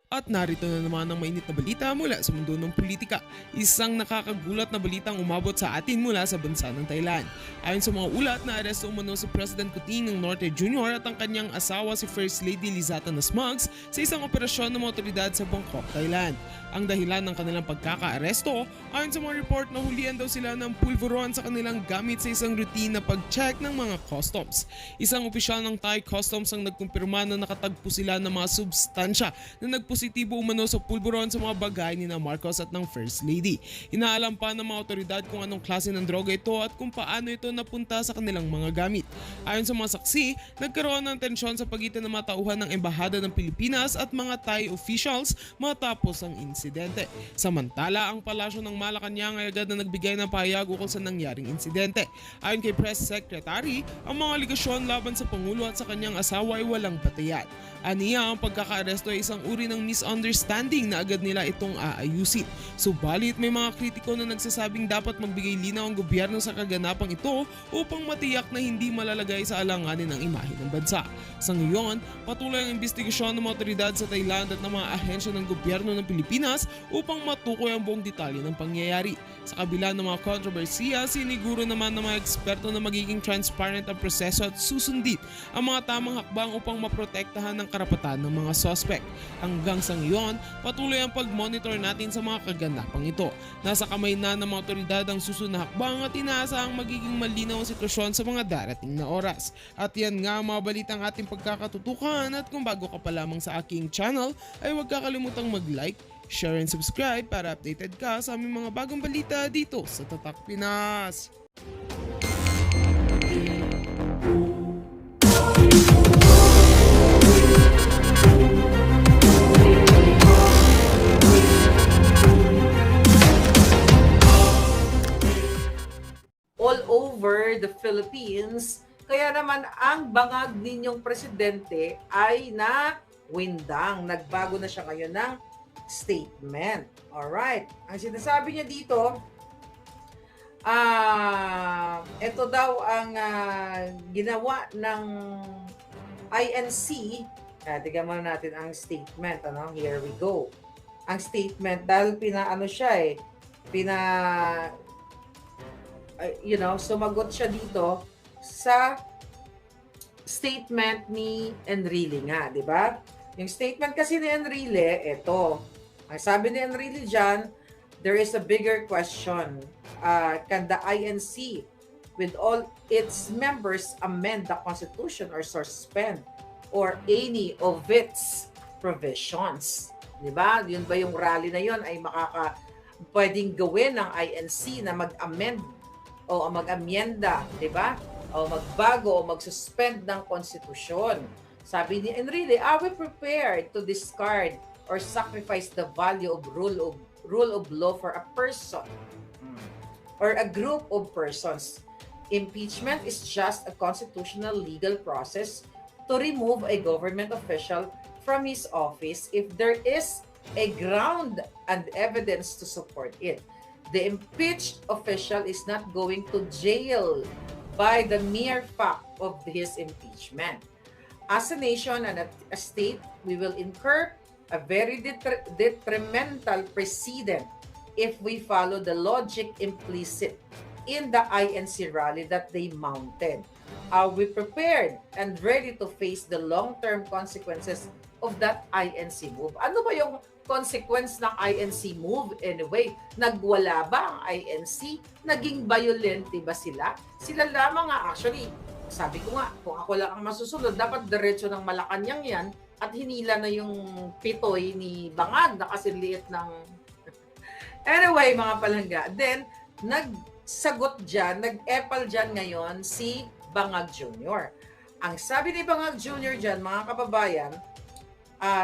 At narito na naman ang mainit na balita mula sa mundo ng politika. Isang nakakagulat na balitang umabot sa atin mula sa bansa ng Thailand. Ayon sa mga ulat, naaresto umano si President Coutinho Norte Jr. at ang kanyang asawa si First Lady Lizata Nasmugs sa isang operasyon ng mga otoridad sa Bangkok, Thailand. Ang dahilan ng kanilang pagkakaaresto, ayon sa mga report na hulihan daw sila ng pulveron sa kanilang gamit sa isang routine na pag-check ng mga customs. Isang opisyal ng Thai Customs ang nagkumpirma na nakatagpo sila ng mga substansya na nagpositibo umano sa pulveron sa mga bagay ni na Marcos at ng First Lady. Inaalam pa ng mga otoridad kung anong klase ng droga ito at kung paano ito napunta sa kanilang mga gamit. Ayon sa mga saksi, nagkaroon ng tensyon sa pagitan ng mga tauhan ng Embahada ng Pilipinas at mga Thai officials matapos ang insidente. Samantala, ang palasyo ng Malacanang ay agad na nagbigay ng pahayag ukol sa nangyaring insidente. Ayon kay Press Secretary, ang mga aligasyon laban sa Pangulo at sa kanyang asawa ay walang batayan. Aniya, ang pagkakaaresto ay isang uri ng misunderstanding na agad nila itong aayusin. Subalit may mga kritiko na nagsasabing dapat magbigay linaw ang gobyerno sa kaganapang ito upang matiyak na hindi malalagay sa alanganin ang imahe ng bansa. Sa ngayon, patuloy ang investigasyon ng mga otoridad sa Thailand at ng mga ahensya ng gobyerno ng Pilipinas upang matukoy ang buong detalye ng pangyayari. Sa kabila ng mga kontrobersiya, siniguro naman ng mga eksperto na magiging transparent ang proseso at susundin ang mga tamang hakbang upang maprotektahan ng karapatan ng mga suspect. Hanggang sa ngayon, patuloy ang pag-monitor natin sa mga kaganapang ito. Nasa kamay na ng mga otoridad ang susunod na hakbang at inaasahang magiging malinaw ang sitwasyon sa mga darating na oras. At yan nga mga balitang ating pagkakatutukan, at kung bago ka pa lamang sa aking channel ay huwag kakalimutang mag-like, share and subscribe para updated ka sa aming mga bagong balita dito sa Tatak Pinas. All over the Philippines. Kaya naman ang bangag ninyong presidente ay na-windang. Nagbago na siya ngayon ng statement. Alright. Ang sinasabi niya dito, ito daw ang ginawa ng INC. Tignan muna natin ang statement. Here we go. Ang statement, dahil sumagot siya dito sa statement ni Enrile nga, di ba? Yung statement kasi ni Enrile, ito. Ang sabi ni Enrile dyan, there is a bigger question. Can the INC with all its members amend the Constitution or suspend or any of its provisions? Di ba? Yun ba yung rally na yun ay pwedeng gawin ng INC na mag-amend o mag-amyenda, di ba? O magbago o mag-suspend ng konstitusyon. Sabi ni Enrile, are we prepared to discard or sacrifice the value of rule of law for a person or a group of persons? Impeachment is just a constitutional legal process to remove a government official from his office if there is a ground and evidence to support it. The impeached official is not going to jail by the mere fact of his impeachment. As a nation and a state, we will incur a very detrimental precedent if we follow the logic implicit in the INC rally that they mounted. Are we prepared and ready to face the long-term consequences of that INC move? Ano ba yung consequence ng INC move anyway? Nagwala ba ang INC? Naging violente ba sila? Sila lamang nga actually. Sabi ko nga, kung ako lang ang masusunod, dapat diretso ng Malacanang yan at hinila na yung pitoy ni Bangag na kasi liit ng... Anyway, mga palangga. Then, nagsagot dyan, nag-epal dyan ngayon si Bangag Jr. Ang sabi ni Bangag Jr. dyan, mga kababayan,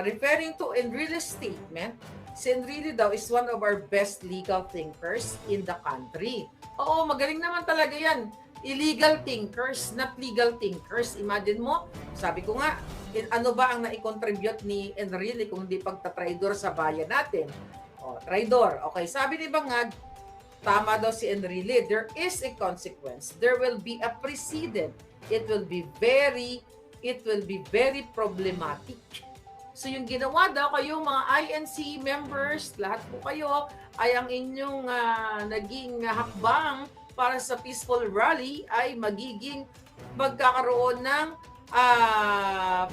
referring to Enrile's statement, si Enrile daw is one of our best legal thinkers in the country. Oo, magaling naman talaga yan. Illegal thinkers, not legal thinkers. Imagine mo, sabi ko nga, ano ba ang nai-contribute ni Enrile kung hindi pagtatraidor sa bayan natin? O, traidor. Okay, sabi ni Bangag, tama daw si Enrile, there is a consequence. There will be a precedent. It will be very problematic. So yung ginawa daw kayong mga INC members, lahat po kayo ay ang inyong naging hakbang para sa peaceful rally ay magkakaroon ng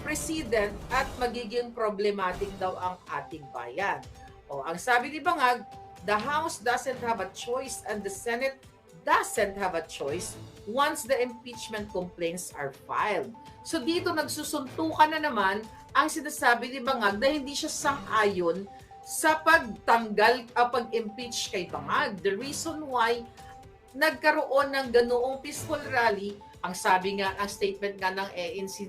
president at magiging problematic daw ang ating bayan. O, ang sabi ni Bangag, the House doesn't have a choice and the Senate doesn't have a choice once the impeachment complaints are filed. So dito nagsusuntukan na naman ang sinasabi ni Bangag na hindi siya sang-ayon sa pag-impeach kay Bangag. The reason why nagkaroon ng ganoong peaceful rally, ang sabi nga, ang statement nga ng INC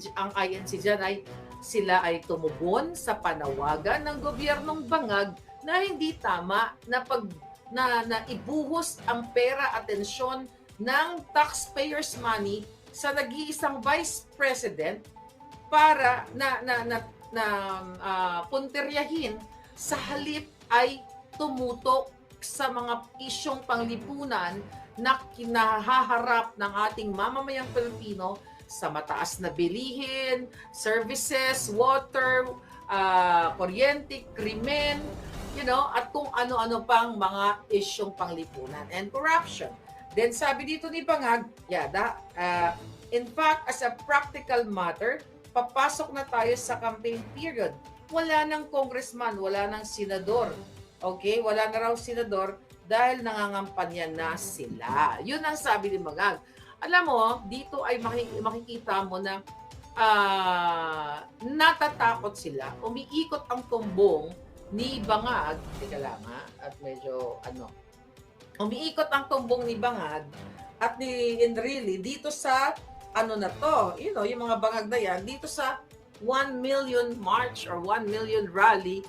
dyan ay sila ay tumugon sa panawagan ng gobyernong Bangag na hindi tama na ibuhos ang pera, atensyon ng taxpayers' money sa nag-iisang vice president para punteryahin sa halip ay tumutok sa mga isyong panglipunan na kinahaharap ng ating mamamayang Pilipino sa mataas na bilihin, services, water, kuryente, krimen, at kung ano-ano pang mga isyong panglipunan and corruption. Then sabi dito ni Bangag, in fact, as a practical matter, papasok na tayo sa campaign period. Wala ng congressman, wala ng senador. Okay? Wala na raw senador dahil nangangampanya na sila. Yun ang sabi ni Bangag. Alam mo, dito ay makikita mo na natatakot sila. Umiikot ang tumbong ni Bangag. Teka lang at medyo umiikot ang tumbong ni Bangag at ni Enrile dito sa yung mga Bangag na yan, dito sa 1 million march or 1 million rally,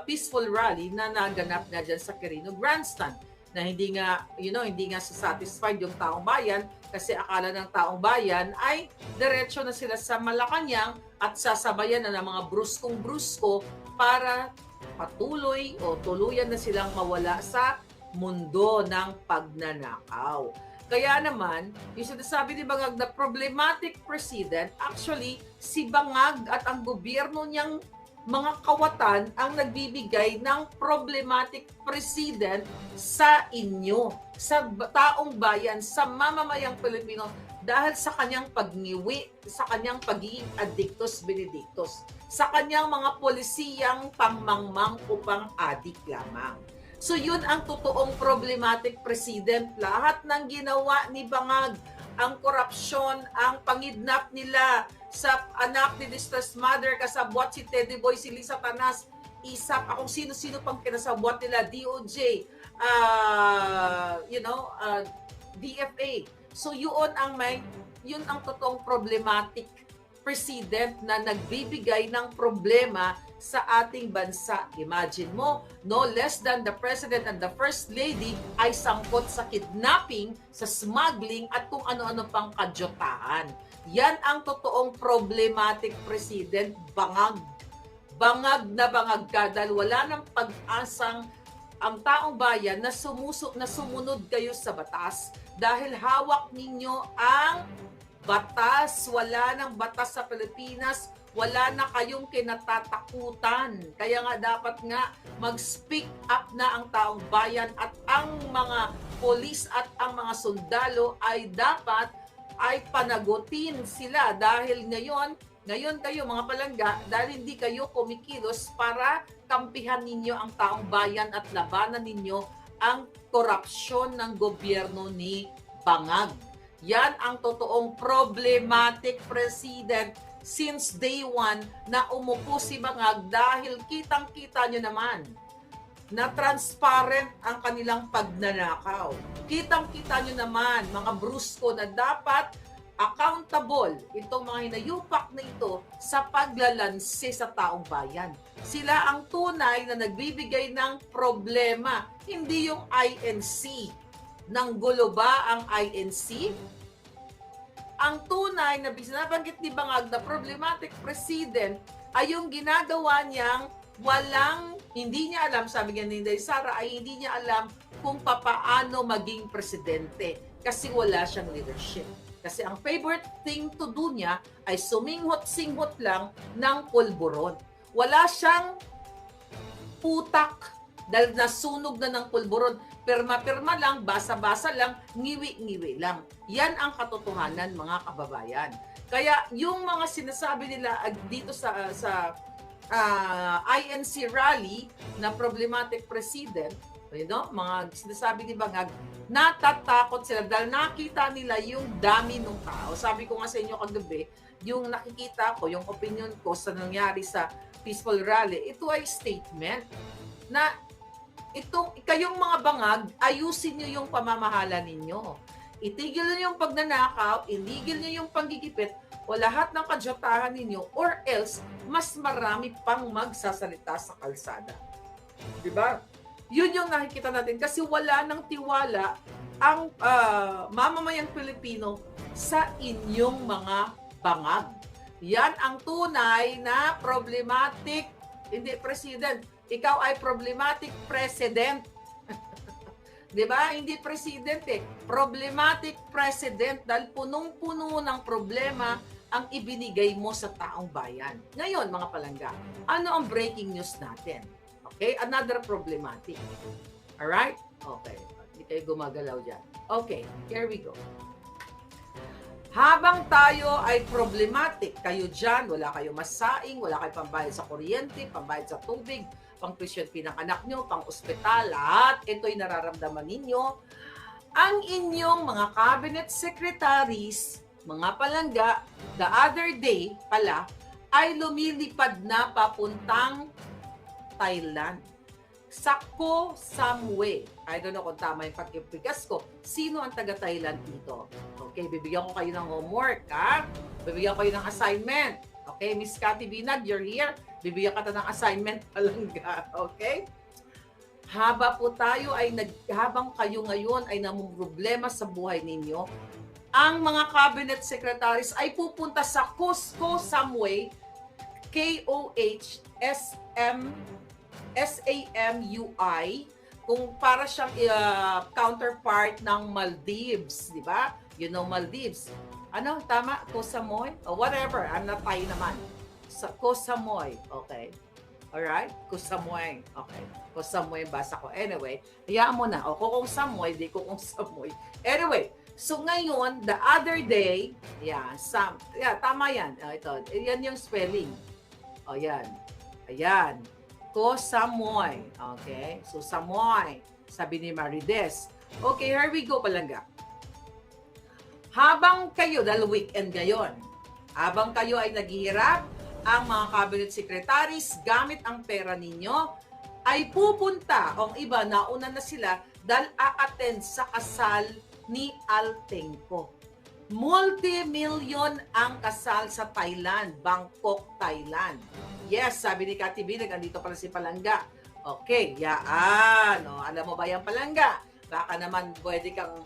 peaceful rally na naganap nga dyan sa Quirino Grandstand na hindi nga satisfied yung taong bayan kasi akala ng taong bayan ay diretso na sila sa Malacanang at sasabayan na ng mga bruskong-brusko para tuluyan na silang mawala sa mundo ng pagnanakaw. Kaya naman, yung sinasabi ni Bangag na problematic president, actually, si Bangag at ang gobyerno niyang mga kawatan ang nagbibigay ng problematic president sa inyo, sa taong bayan, sa mamamayang Pilipino dahil sa kanyang pagngiwi, sa kanyang pagiging addictus benedictus, sa kanyang mga polisiyang pangmangmang o pang-adik lamang. So yun ang totoong problematic president. Lahat ng ginawa ni Bangag, ang korupsyon, ang pangidnap nila sa anak ni Distressed Mother, kasabwat si Teddy Boy, si Lisa Tanas, isap, kung sino-sino pang kinasabwat nila, DOJ, DFA. So yun ang totoong problematic president na nagbibigay ng problema sa ating bansa. Imagine mo, no less than the president and the first lady ay sangkot sa kidnapping, sa smuggling at kung ano-ano pang kadyotahan. Yan ang totoong problematic president, Bangag. Bangag na bangag ka dahil wala ng pag-asang ang taong bayan na sumunod kayo sa batas dahil hawak ninyo ang batas. Wala ng batas sa Pilipinas, wala na kayong kinatatakutan. Kaya nga dapat nga mag-speak up na ang taong bayan at ang mga polis at ang mga sundalo ay dapat ay panagutin sila dahil ngayon kayo mga palangga, dahil hindi kayo kumikilos para kampihan ninyo ang taong bayan at labanan ninyo ang korupsyon ng gobyerno ni Bangag. Yan ang totoong problematic president since day one na umupo si Bangag dahil kitang-kita nyo naman na transparent ang kanilang pagnanakaw. Kitang-kita nyo naman mga brusko na dapat accountable itong mga hinayupak na ito sa paglalanse sa taong bayan. Sila ang tunay na nagbibigay ng problema, hindi yung INC. Nang gulo ba ang INC? Ang tunay na binabanggit ni Bangag na problematic president ay yung ginagawa niyang hindi niya alam, sabi nga ni Inday Sara, ay hindi niya alam kung papaano maging presidente kasi wala siyang leadership. Kasi ang favorite thing to do niya ay suminghot-singhot lang ng pulburon. Wala siyang utak dahil nasunog na ng pulburon. Pirma-pirma lang, basa-basa lang, ngiwi-ngiwi lang. Yan ang katotohanan, mga kababayan. Kaya yung mga sinasabi nila dito sa INC rally na problematic president, mga sinasabi ni Bangag, natatakot sila dahil nakita nila yung dami ng tao. Sabi ko nga sa inyo kagabi, yung nakikita ko, yung opinion ko sa nangyari sa peaceful rally, ito ay statement na kayong mga bangag, ayusin nyo yung pamamahala ninyo. Itigil nyo yung pagnanakaw, iligil nyo yung panggigipit, o lahat ng kadyatahan ninyo, or else, mas marami pang magsasalita sa kalsada. Diba? Yun yung nakikita natin kasi wala ng tiwala ang mamamayang Pilipino sa inyong mga bangag. Yan ang tunay na problematic, hindi president, ikaw ay problematic president. Diba? Hindi president problematic president dahil punong-puno ng problema ang ibinigay mo sa taong bayan. Ngayon, mga palangga, ano ang breaking news natin? Okay? Another problematic. Alright? Okay. Hindi kayo gumagalaw dyan. Okay. Here we go. Habang tayo ay problematic, kayo dyan, wala kayo masaing, wala kayo pambayad sa kuryente, pambayad sa tubig, pang tuition pinang-anak nyo, pang ospital, lahat ito'y nararamdaman ninyo. Ang inyong mga cabinet secretaries, mga palangga, the other day pala, ay lumilipad na papuntang Thailand. Sa Koh Samui. I don't know kung tama yung pagkipigas ko. Sino ang taga-Thailand dito? Okay, bibigyan ko kayo ng homework, ha? Bibigyan ko kayo ng assignment. Okay, Miss Cathy Binag, you're here. Bibigyan ka ng assignment palangga. Okay? Habang kayo ngayon ay namumroblema sa buhay ninyo, ang mga cabinet secretaries ay pupunta sa Koh Samui, KOHSAMUI, kung para siyang counterpart ng Maldives, di ba? You know Maldives. Ano, tama? Koh Samui? Or whatever, I'm not Thai naman. Sa Koh Samui, okay. Alright? Koh Samui, okay. Koh Samui, basa ko. Anyway, hayaan mo na. O, Koh Samui, di Koh Samui. Anyway, so ngayon, the other day, tama yan. Ito, yan yung spelling. O, yan. Ayan. Koh Samui. Okay? So, Samui. Sabi ni Marides. Okay, here we go palangga. Habang kayo, dahil weekend ngayon, habang kayo ay naghihirap, ang mga cabinet secretaries, gamit ang pera ninyo, ay pupunta, o iba, nauna na sila, dahil a-attend sa kasal ni Altengco. Multi-million ang kasal sa Thailand, Bangkok, Thailand. Yes, sabi ni Cathy Binag, andito pala si Palangga. Okay, yaan. O, alam mo ba yung Palangga? Baka naman pwede kang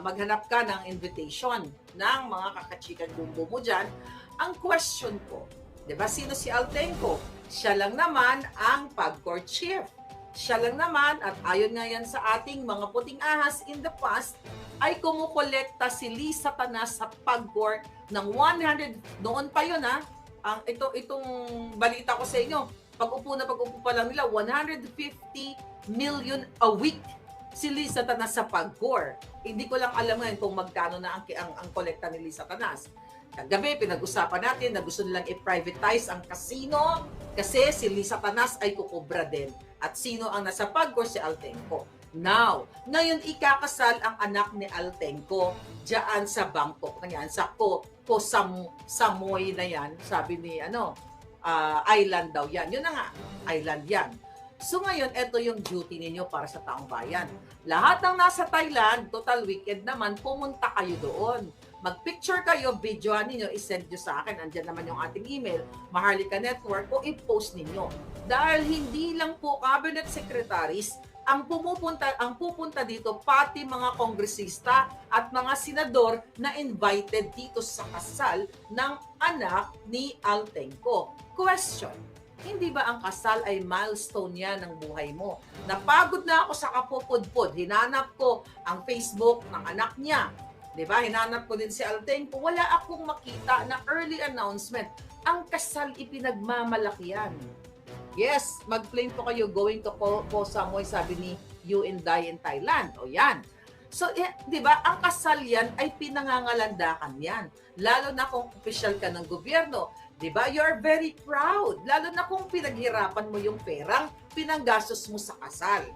maghanap ka ng invitation ng mga kakachikan gumbo mo dyan. Ang question ko, di ba sino si Altengco? Siya lang naman ang PAGCOR chief. Siya lang naman, at ayon nga yan sa ating mga puting ahas in the past, ay kumukolekta si Lisa Tanas sa PAGCOR ng 100, noon pa yun itong balita ko sa inyo, pag-upo pa lang nila, 150 million a week si Lisa Tanas sa PAGCOR. Hindi ko lang alam ngayon kung magkano na ang kolekta ni Lisa Tanas. Kagabi, pinag-usapan natin na gusto nilang i-privatize ang casino kasi si Lisa Tanas ay kukubra din. At sino ang nasa PAGCOR? Si Altengco. Now, ngayon ikakasal ang anak ni Altengco diyan sa Bangkok na yan, sa Koh Samui na yan. Sabi ni island daw yan. Yun na nga, island yan. So ngayon, ito yung duty ninyo para sa taong bayan. Lahat ng nasa Thailand, total weekend naman, pumunta kayo doon. Mag-picture kayo, videoan ninyo, isend nyo sa akin. Andyan naman yung ating email, Maharlika Network, o i-post ninyo. Dahil hindi lang po cabinet secretaries ang pupunta dito, pati mga kongresista at mga senador na invited dito sa kasal ng anak ni Altengco. Question: hindi ba ang kasal ay milestone yan ng buhay mo? Napagod na ako sa kapupudpud. Hinanap ko ang Facebook ng anak niya. Diba? Hinanap ko din si Altengco. Wala akong makita na early announcement. ang kasal ipinagmamalaki yan. Yes, mag-claim po kayo going to Koh Samui, sabi ni You and Die in Thailand. O yan. So, di ba, ang kasal yan ay pinangangalandakan yan. Lalo na kung official ka ng gobyerno. Di ba? You're very proud. Lalo na kung pinaghirapan mo yung perang pinanggastos mo sa kasal.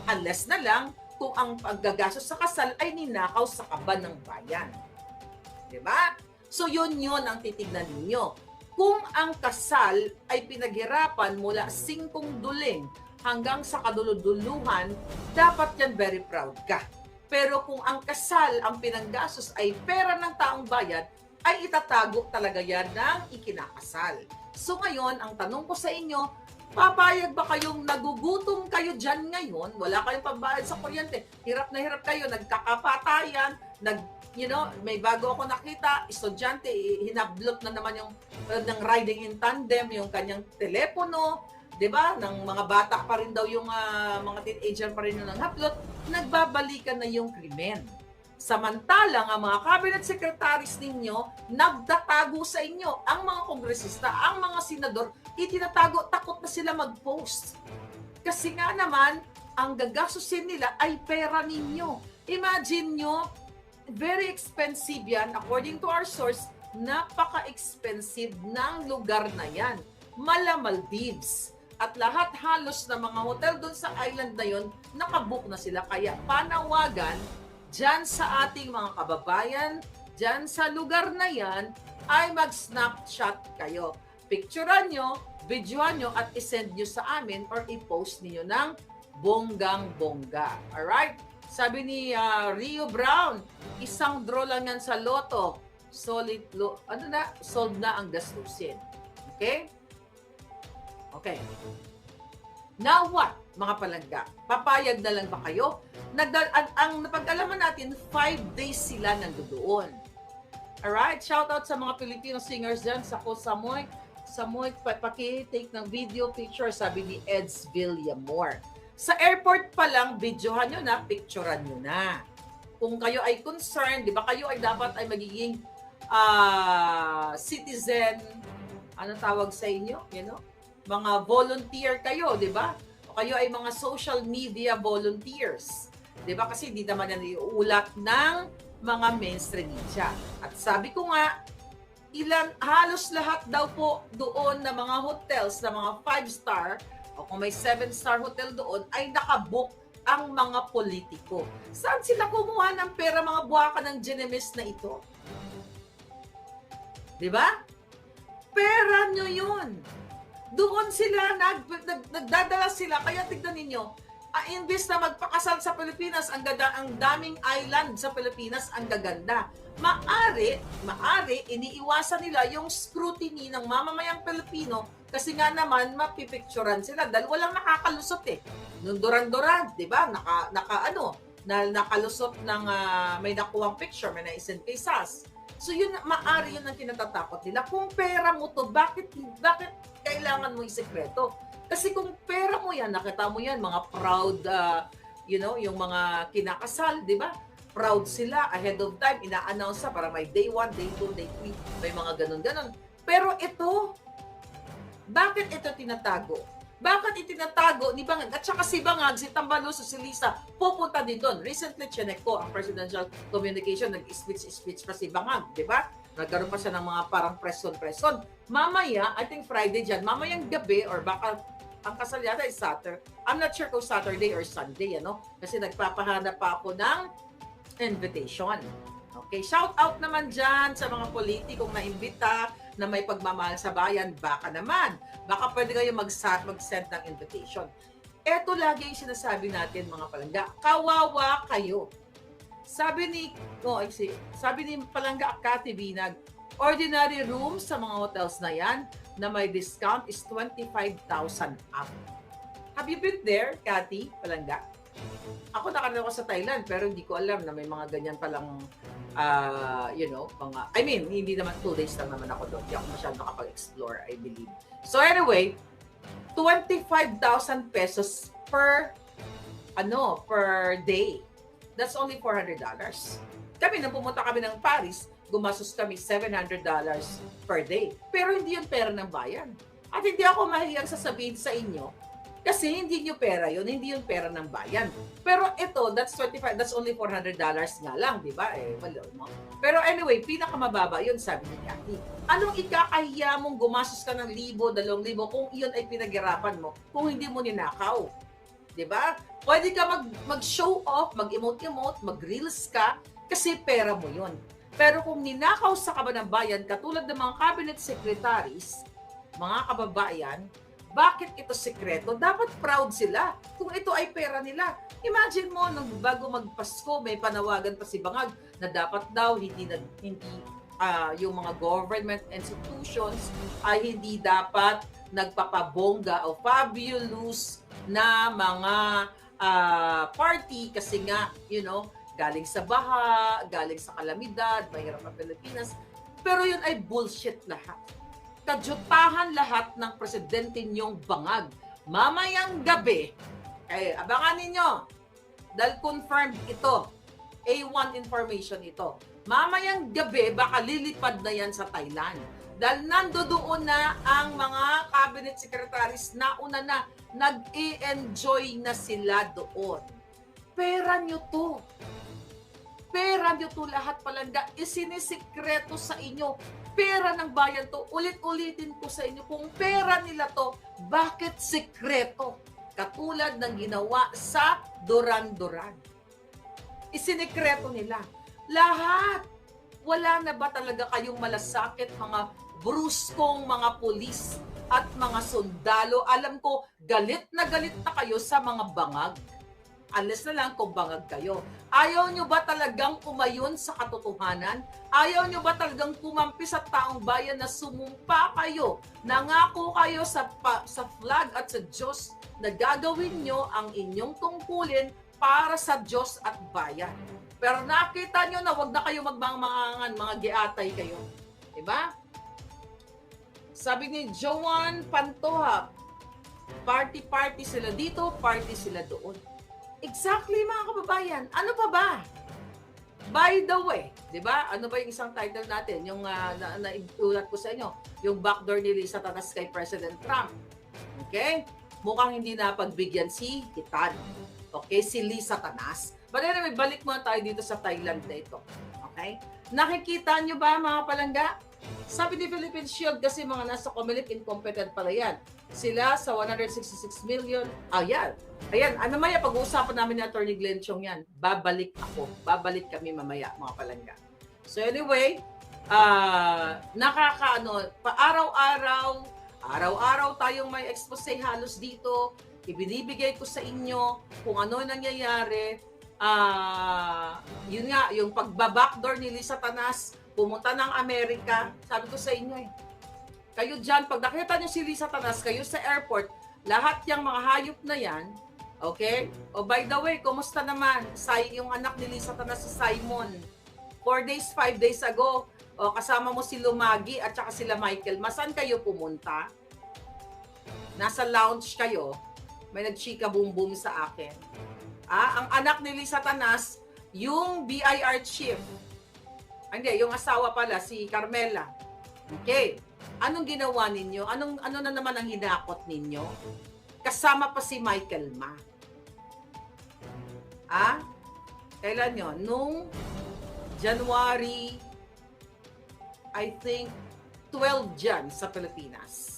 Unless na lang kung ang paggagastos sa kasal ay ninakaw sa kaban ng bayan. Di ba? So, yun ang titignan ninyo. Kung ang kasal ay pinaghirapan mula 5 duling hanggang sa kaduluduluhan, dapat yan very proud ka. Pero kung ang kasal, ang pinanggastos ay pera ng taong bayan, ay itatago talaga yan ng ikinakasal. So ngayon, ang tanong ko sa inyo, papayag ba kayong nagugutom kayo dyan ngayon? Wala kayong pambayad sa kuryente. Hirap na hirap kayo, nagkakapatayan, may bago ako nakita, estudyante, hinablot na naman yung ng riding in tandem, yung kanyang telepono, 'di ba? Ng mga bata pa rin daw yung mga teenager pa rin yung nanghablot, nagbabalikan na yung krimen. Samantalang ang mga cabinet secretaries ninyo, nagtatago sa inyo. Ang mga kongresista, ang mga senador, itinatago, takot na sila mag-post. Kasi nga naman, ang gagastusin nila ay pera ninyo. Imagine nyo, very expensive yan. According to our source, napaka-expensive ng lugar na yan. Maldives. At lahat halos na mga hotel doon sa island na yon, nakabook na sila. Kaya panawagan, dyan sa ating mga kababayan, dyan sa lugar na yan, ay mag-snapshot kayo. Picturean nyo, videoan nyo, at isend nyo sa amin or i-post niyo ng bonggang-bongga. Alright? Sabi ni Rio Brown, isang draw lang yan sa loto. Sold na ang gastusin. Okay? Okay. Now what, mga palangga? Papayag na lang ba kayo? Ang napag-alaman natin, 5 days sila nandoon. Alright? Shout out sa mga Filipino singers dyan sa Koh Samui. Samui, paki-take ng video picture, sabi ni Eds Villamor. Sa airport pa lang, videohan nyo na, picturean nyo na. Kung kayo ay concerned, di ba kayo ay dapat ay magiging citizen, ano tawag sa inyo? Mga volunteer kayo, di ba? O kayo ay mga social media volunteers. Di ba? Kasi di naman yan iuulat ng mga mainstream media. At sabi ko nga, halos lahat daw po doon na mga hotels, na mga 5-star, o kung may 7-star hotel doon, ay nakabook ang mga politiko. Saan sila kumuha ng pera, mga buwaka ng Genemis na ito? Di ba? Pera nyo yun. Doon sila, nagdadala sila. Kaya tignan ninyo, imbes na magpakasal sa Pilipinas, ang daming island sa Pilipinas, ang gaganda. Maari, iniiwasan nila yung scrutiny ng mamamayang Pilipino kasi nga naman mapipicturan sila dahil walang nakakalusot eh. Nung Duran-Duran, di ba? Nakalusot ng may nakuwang picture, may naisend kay SAS. So yun, maari yun ang kinatatakot nila. Kung pera mo to, bakit kailangan mo yung sekreto? Kasi kung pera mo yan, nakita mo yan, mga proud, yung mga kinakasal, di ba? Proud sila, ahead of time, ina-announce para may day 1, day 2, day 3, may mga ganun-ganun. Pero ito, bakit ito tinatago? Bakit itinatago ni Bangag? At saka si Bangag, si Tambaluso, si Lisa, pupunta din doon. Recently, chinek ko ang presidential communication, nag-speech pa si Bangag, di ba? Nagkaroon pa siya ng mga parang press-on. Mamaya, I think Friday dyan, mamayang gabi, or baka ang kasal yata is Saturday. I'm not sure kung Saturday or Sunday, Kasi nagpapahanap pa ako ng invitation. Okay, shout out naman dyan sa mga politikong naimbita na may pagmamahal sa bayan. Baka pwede kayo mag-send ng invitation. Ito lagi yung sinasabi natin, mga palangga. Kawawa kayo. Sabi ni Palangga Cathy Binag, ordinary rooms sa mga hotels na yan na may discount is 25,000 up. Have you been there, Cathy Palangga? Ako nakarating ako sa Thailand pero hindi ko alam na may mga ganyan palang hindi naman 2 days lang naman ako doon. Hindi ako masyadong nakapag-explore, I believe. So anyway, 25,000 pesos per day. That's only $400. Nung pumunta kami ng Paris, gumastos kami $700 per day. Pero hindi yun pera ng bayan. At hindi ako mahiyang sasabihin sa inyo kasi hindi nyo pera yun, hindi yun pera ng bayan. Pero ito, that's only $400 nga lang, di ba? Malo mo. Pero anyway, pinakamababa yun, sabi ni Cathy. Anong ikakahiya mong gumastos ka ng 1,000, 2,000 kung iyon ay pinaghirapan mo, kung hindi mo ninakaw? Di ba? Pwede ka mag-show off, mag-emote-emote, mag-reels ka, kasi pera mo yun. Pero kung ninakaw sa kaban ng bayan, katulad ng mga cabinet secretaries, mga kababayan, bakit ito sekreto? Dapat proud sila kung ito ay pera nila. Imagine mo, nung bago magpasko, may panawagan pa si Bangag na dapat daw hindi yung mga government institutions ay hindi dapat nagpapabongga o fabulous na mga party kasi nga, galing sa baha, galing sa kalamidad, mahirap ang Pilipinas. Pero yun ay bullshit lahat. Kadyutahan lahat ng presidente niyong Bangag. Mamayang gabi, abangan ninyo, dahil confirmed ito, A1 information ito. Mamayang gabi, baka lilipad na yan sa Thailand. Dahil nandoon na ang mga cabinet secretaries na una na, nag-i-enjoy na sila doon. Pera nyo to. Pera nyo to lahat palangga. Isinisikreto sa inyo. Pera ng bayan to. Ulit-ulitin ko sa inyo. Kung pera nila to, bakit sikreto? Katulad ng ginawa sa Duran-Duran. Isinikreto nila. Lahat. Wala na ba talaga kayong malasakit, mga bruskong mga pulis at mga sundalo? Alam ko, galit na kayo sa mga Bangag. Unless na lang kung bangag kayo. Ayaw nyo ba talagang umayon sa katotohanan? Ayaw nyo ba talagang kumampi sa taong bayan na sumumpa kayo? Nangako kayo sa flag at sa Diyos na gagawin nyo ang inyong tungkulin para sa Diyos at bayan. Pero nakita nyo na wag na kayo magmangangan, mga giatay kayo. Diba? Sabi ni Joan Pantoja, party sila dito, party sila doon. Exactly, mga kababayan. Ano pa ba? By the way, di ba? Ano ba yung isang title natin? Yung na-ulat ko sa inyo. Yung backdoor ni Lisa Tanas kay President Trump. Okay? Mukhang hindi napagbigyan si Kitan. Okay? Si Lisa Tanas. But anyway, balik muna tayo dito sa Thailand na ito. Okay? Nakikita nyo ba, mga palangga? Sabi ni Philippine Shield kasi mga nasa Comelec incompetent pala yan. Sila sa 166 million. Ayan. Ayan, ano maya, pag-uusapan namin ni Atty. Glenn Chong yan. Babalik ako. Babalik kami mamaya, mga palangga. So anyway, araw-araw tayong may expose halos dito. Ibinibigay ko sa inyo kung ano nangyayari. Yun nga, yung pagbabackdoor ni Lisa Tanas, pumunta ng Amerika. Sabi ko sa inyo kayo dyan, pag nakita nyo si Lisa Tanas, kayo sa airport, lahat yung mga hayop na yan, okay? O by the way, kumusta naman? Yung anak ni Lisa Tanas, si Simon. 4 days, 5 days ago, kasama mo si Lumagi at saka sila Michael. Saan kayo pumunta? Nasa lounge kayo. May nagchika boom sa akin. Ang anak ni Lisa Tanas, yung BIR chief. Hindi, yung asawa pala, si Carmela. Okay. Anong ginawa ninyo? Ano na naman ang hinakot ninyo? Kasama pa si Michael Ma. Kailan yun? Nung January, I think, 12 dyan sa Pilipinas.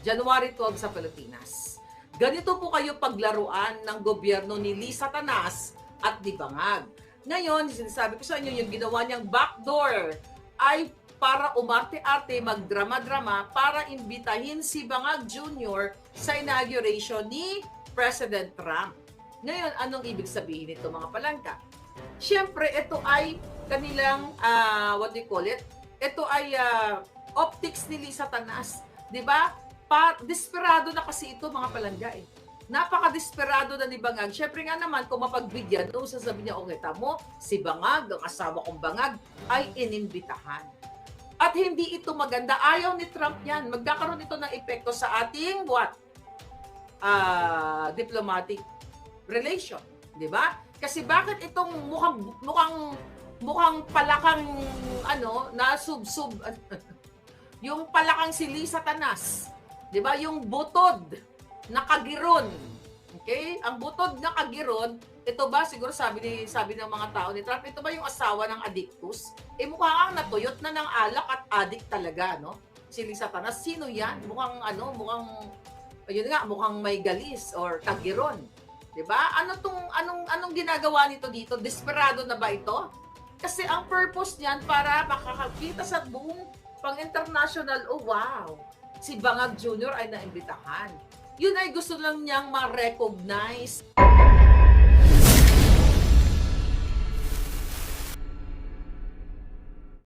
January 12 sa Pilipinas. Ganito po kayo paglaruan ng gobyerno ni Lisa Tanas at ni Bangag. Ngayon, sinasabi ko sa inyo, yung ginawa niyang backdoor ay para umarte-arte, magdrama-drama, para imbitahin si Bangag Jr. sa inauguration ni President Trump. Ngayon, anong ibig sabihin nito, mga palangka? Siyempre, ito ay kanilang, what do you call it? Ito ay optics ni Lisa Tanas. Diba? Desperado na kasi ito, mga palangga Napaka-desperado na ni Bangag. Siyempre nga naman, kung mapagbigyan, sasabihin niya, okay, tamo, si Bangag, ang asawa kong Bangag, ay inimbitahan. At hindi ito maganda. Ayaw ni Trump yan. Magkakaroon ito ng epekto sa ating diplomatic relation. Di ba? Kasi bakit itong mukhang mukhang palakang na sub yung palakang si Lisa Tanas, 'di ba? Yung butod na kagiron. Okay? Ang butod na kagiron, ito ba siguro sabi ng mga tao ni Trump, ito ba yung asawa ng addictus? Mukhang natuyot na ng alak at addict talaga, no? Si Lisa Tanas, sino 'yan? Mukhang ayun nga, mukhang may galis or kagiron. 'Di ba? Anong ginagawa nito dito? Desperado na ba ito? Kasi ang purpose niyan para makakakita sa buong pang-international, oh wow, si Bangag Jr. ay naimbitahan. Yun ay gusto lang niyang ma-recognize.